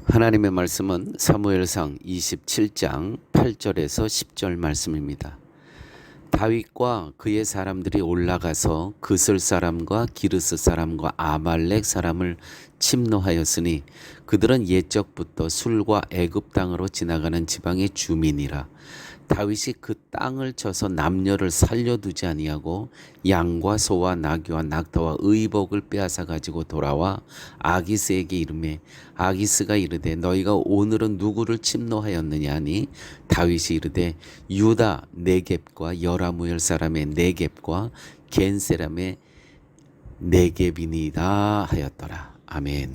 하나님의 말씀은 사무엘상 27장 8절에서 10절 말씀입니다. 다윗과 그의 사람들이 올라가서 그슬 사람과 기르스 사람과 아말렉 사람을 침노하였으니 그들은 옛적부터 술과 애굽 땅으로 지나가는 지방의 주민이라. 다윗이 그 땅을 쳐서 남녀를 살려두지 아니하고 양과 소와 나귀와 낙타와 의복을 빼앗아 가지고 돌아와 아기스에게 이르매 아기스가 이르되 너희가 오늘은 누구를 침노하였느냐 하니 다윗이 이르되 유다 네겝과 여라무엘 사람의 네겝과 겐 사람의 네겝이니이다 하였더라. 아멘.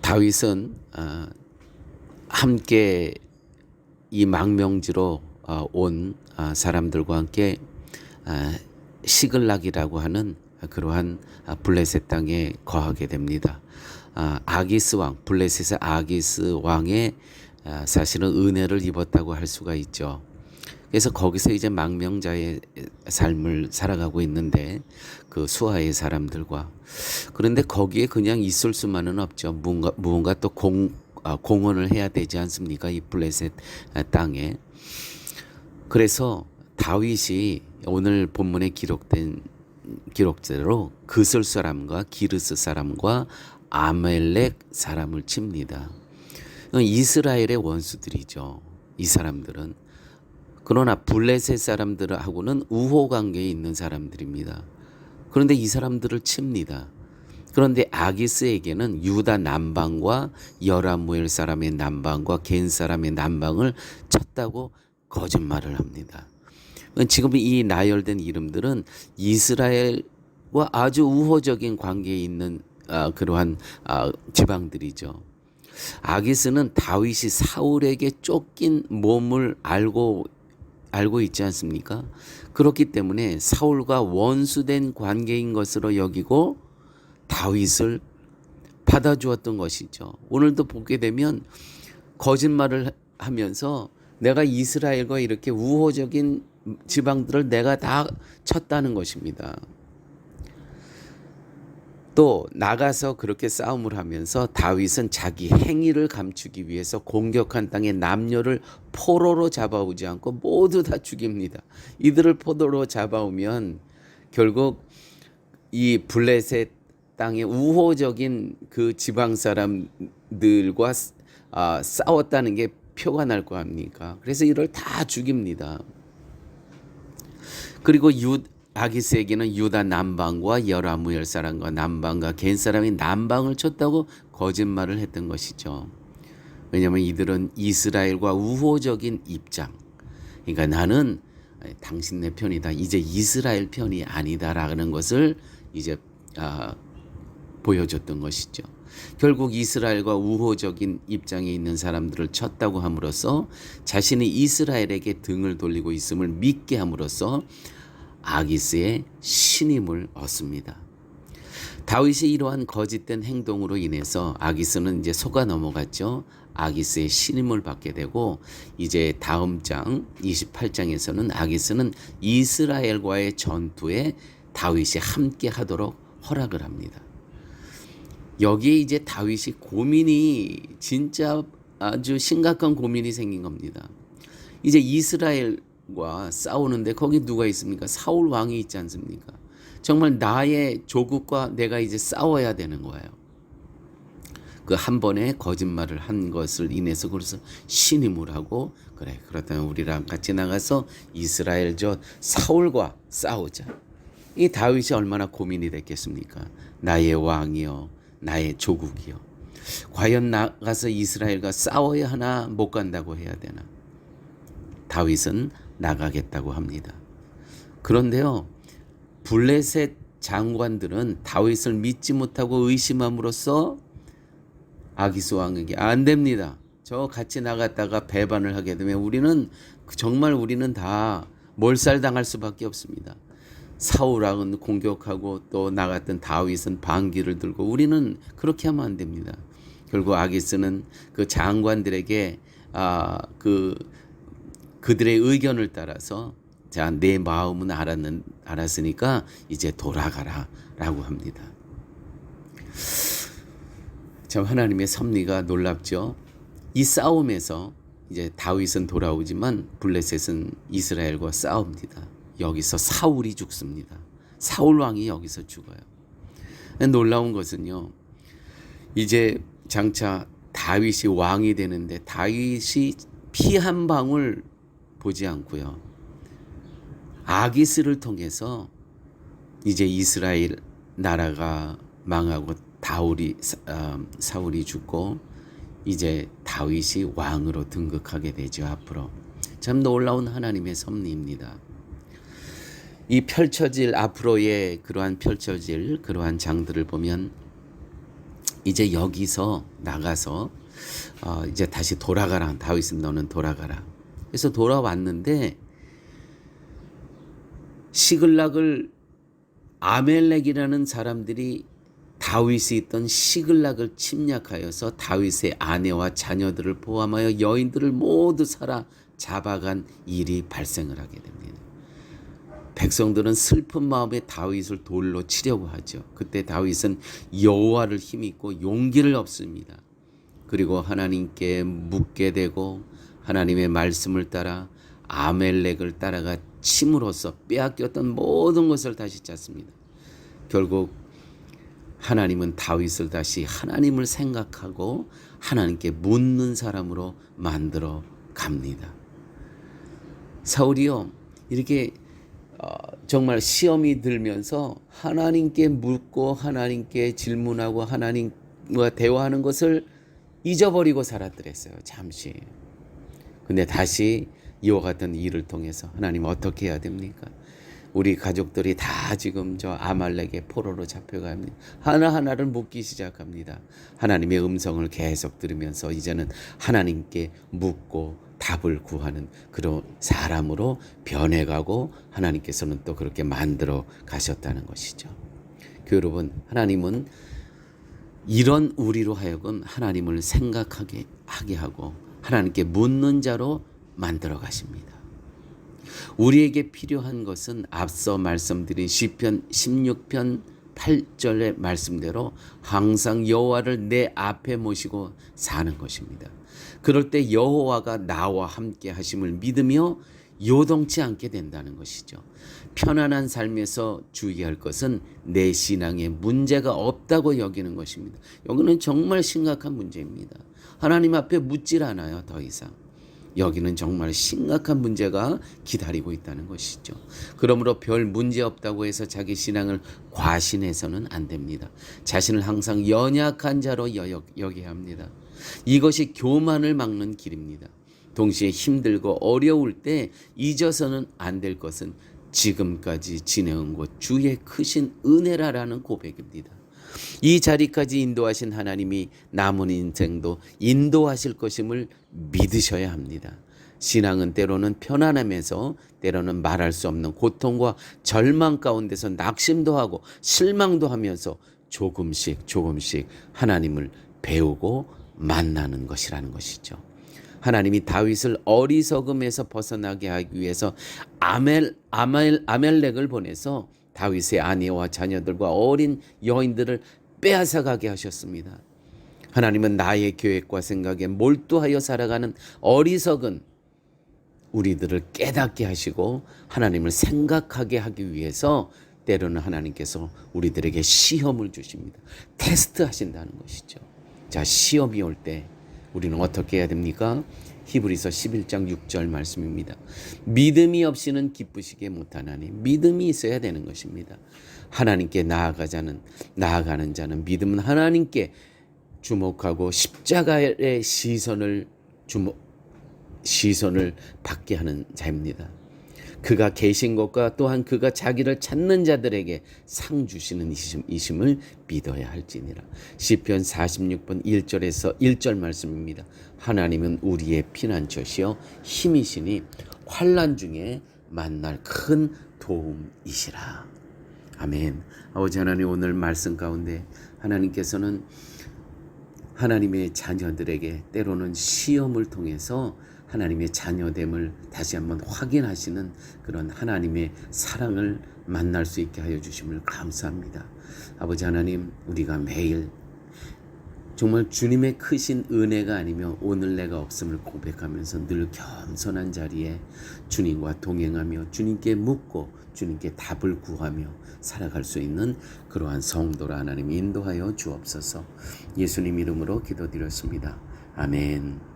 다윗은 함께 이 망명지로 온 사람들과 함께 시글락이라고 하는 그러한 블레셋 땅에 거하게 됩니다. 아기스 왕, 블레셋의 아기스 왕의 사실은 은혜를 입었다고 할 수가 있죠. 그래서 거기서 이제 망명자의 삶을 살아가고 있는데 그 수하의 사람들과, 그런데 거기에 그냥 있을 수만은 없죠. 무언가 또 공헌을 해야 되지 않습니까? 이 블레셋 땅에. 그래서 다윗이 오늘 본문에 기록된 기록대로 그슬 사람과 기르스 사람과 아멜렉 사람을 칩니다. 이스라엘의 원수들이죠, 이 사람들은. 그러나 블레셋 사람들하고는 우호 관계에 있는 사람들입니다. 그런데 이 사람들을 칩니다. 그런데 아기스에게는 유다 남방과 여라무엘 사람의 남방과 겐 사람의 남방을 쳤다고 거짓말을 합니다. 지금 이 나열된 이름들은 이스라엘과 아주 우호적인 관계에 있는 그러한 지방들이죠. 아기스는 다윗이 사울에게 쫓긴 몸을 알고 있지 않습니까? 그렇기 때문에 사울과 원수된 관계인 것으로 여기고 다윗을 받아주었던 것이죠. 오늘도 보게 되면 거짓말을 하면서 내가 이스라엘과 이렇게 우호적인 지방들을 내가 다 쳤다는 것입니다. 또 나가서 그렇게 싸움을 하면서 다윗은 자기 행위를 감추기 위해서 공격한 땅의 남녀를 포로로 잡아오지 않고 모두 다 죽입니다. 이들을 포로로 잡아오면 결국 이 블레셋 땅의 우호적인 그 지방 사람들과 싸웠다는 게 표가 날 거 아닙니까? 그래서 이를 다 죽입니다. 그리고 아기스에게는 유다 남방과 여라무엘 사람과 남방과 겐 사람이 남방을 쳤다고 거짓말을 했던 것이죠. 왜냐하면 이들은 이스라엘과 우호적인 입장, 그러니까 나는 당신네 편이다, 이제 이스라엘 편이 아니다라는 것을 이제 보여줬던 것이죠. 결국 이스라엘과 우호적인 입장에 있는 사람들을 쳤다고 함으로써 자신이 이스라엘에게 등을 돌리고 있음을 믿게 함으로써 아기스의 신임을 얻습니다. 다윗이 이러한 거짓된 행동으로 인해서 아기스는 이제 속아 넘어갔죠. 아기스의 신임을 받게 되고 이제 다음 장 28장에서는 아기스는 이스라엘과의 전투에 다윗이 함께 하도록 허락을 합니다. 여기에 이제 다윗이 고민이 진짜 아주 심각한 고민이 생긴 겁니다. 이제 이스라엘과 싸우는데 거기 누가 있습니까? 사울 왕이 있지 않습니까? 정말 나의 조국과 내가 이제 싸워야 되는 거예요. 그 한 번의 거짓말을 한 것을 인해서 그래서 신임을 하고, 그래 그렇다면 우리랑 같이 나가서 이스라엘 저 사울과 싸우자. 이 다윗이 얼마나 고민이 됐겠습니까? 나의 왕이요, 나의 조국이요. 과연 나가서 이스라엘과 싸워야 하나, 못 간다고 해야 되나? 다윗은 나가겠다고 합니다. 그런데요, 블레셋 장관들은 다윗을 믿지 못하고 의심함으로써 아기스 왕에게 안 됩니다. 저 같이 나갔다가 배반을 하게 되면 우리는 다 몰살당할 수밖에 없습니다. 사울 왕은 공격하고 또 나갔던 다윗은 방귀를 들고 우리는 그렇게 하면 안 됩니다. 결국 아기스는 그 장관들에게 그들의 의견을 따라서 자, 내 마음은 알았으니까 이제 돌아가라 라고 합니다. 참 하나님의 섭리가 놀랍죠. 이 싸움에서 이제 다윗은 돌아오지만 블레셋은 이스라엘과 싸웁니다. 여기서 사울이 죽습니다. 사울 왕이 여기서 죽어요. 놀라운 것은요, 이제 장차 다윗이 왕이 되는데 다윗이 피 한 방울 보지 않고요, 아기스를 통해서 이제 이스라엘 나라가 망하고 사울이 죽고 이제 다윗이 왕으로 등극하게 되죠. 앞으로 참 놀라운 하나님의 섭리입니다. 이 펼쳐질 앞으로의 펼쳐질 그러한 장들을 보면 이제 여기서 나가서 이제 다시 돌아가라. 다윗은 너는 돌아가라. 그래서 돌아왔는데 시글락을 아멜렉이라는 사람들이 다윗이 있던 시글락을 침략하여서 다윗의 아내와 자녀들을 포함하여 여인들을 모두 잡아간 일이 발생을 하게 됩니다. 백성들은 슬픈 마음에 다윗을 돌로 치려고 하죠. 그때 다윗은 여호와를 힘입고 용기를 얻습니다. 그리고 하나님께 묻게 되고 하나님의 말씀을 따라 아멜렉을 따라가 침으로써 빼앗겼던 모든 것을 다시 찾습니다. 결국 하나님은 다윗을 다시 하나님을 생각하고 하나님께 묻는 사람으로 만들어 갑니다. 사울이요, 이렇게 정말 들면서 하나님께 묻고 하나님께 질문하고 하나님과 대화하는 것을 잊어버리고 살았더랬어요. 잠시. 근데 다시 이와 같은 일을 통해서 하나님 어떻게 해야 됩니까? 우리 가족들이 다 지금 저 아말렉의 포로로 잡혀갑니다. 하나하나를 묻기 시작합니다. 하나님의 음성을 계속 들으면서 이제는 하나님께 묻고 답을 구하는 그런 사람으로 변해가고 하나님께서는 또 그렇게 만들어 가셨다는 것이죠. 여러분, 하나님은 이런 우리로 하여금 하나님을 생각하게 하고 하나님께 묻는 자로 만들어 가십니다. 우리에게 필요한 것은 앞서 말씀드린 시편 16편 8절의 말씀대로 항상 여호와를 내 앞에 모시고 사는 것입니다. 그럴 때 여호와가 나와 함께 하심을 믿으며 요동치 않게 된다는 것이죠. 편안한 삶에서 주의할 것은 내 신앙에 문제가 없다고 여기는 것입니다. 여기는 정말 심각한 문제입니다. 하나님 앞에 묻질 않아요, 더 이상. 여기는 정말 심각한 문제가 기다리고 있다는 것이죠. 그러므로 별 문제 없다고 해서 자기 신앙을 과신해서는 안 됩니다. 자신을 항상 연약한 자로 여겨야 합니다. 이것이 교만을 막는 길입니다. 동시에 힘들고 어려울 때 잊어서는 안 될 것은 지금까지 지내온 것 주의 크신 은혜라라는 고백입니다. 이 자리까지 인도하신 하나님이 남은 인생도 인도하실 것임을 믿으셔야 합니다. 신앙은 때로는 편안함에서 때로는 말할 수 없는 고통과 절망 가운데서 낙심도 하고 실망도 하면서 조금씩 하나님을 배우고 만나는 것이라는 것이죠. 하나님이 다윗을 어리석음에서 벗어나게 하기 위해서 아멜렉을 보내서 다윗의 아내와 자녀들과 어린 여인들을 빼앗아가게 하셨습니다. 하나님은 나의 계획과 생각에 몰두하여 살아가는 어리석은 우리들을 깨닫게 하시고 하나님을 생각하게 하기 위해서 때로는 하나님께서 우리들에게 시험을 주십니다. 테스트하신다는 것이죠. 자, 시험이 올 때 우리는 어떻게 해야 됩니까? 히브리서 11장 6절 말씀입니다. 믿음이 없이는 기쁘시게 못하나니 믿음이 있어야 되는 것입니다. 하나님께 나아가는 자는 믿음은 하나님께 주목하고 십자가의 시선을 받게 하는 자입니다. 그가 계신 것과 또한 그가 자기를 찾는 자들에게 상 주시는 이심을 믿어야 할지니라. 시편 46편 1절에서 1절 말씀입니다. 하나님은 우리의 피난처시여 힘이시니 환난 중에 만날 큰 도움이시라. 아멘. 아버지 하나님, 오늘 말씀 가운데 하나님께서는 하나님의 자녀들에게 때로는 시험을 통해서 하나님의 자녀됨을 다시 한번 확인하시는 그런 하나님의 사랑을 만날 수 있게 하여 주심을 감사합니다. 아버지 하나님, 우리가 매일 정말 주님의 크신 은혜가 아니면 오늘 내가 없음을 고백하면서 늘 겸손한 자리에 주님과 동행하며 주님께 묻고 주님께 답을 구하며 살아갈 수 있는 그러한 성도라 하나님 인도하여 주옵소서. 예수님 이름으로 기도드렸습니다. 아멘.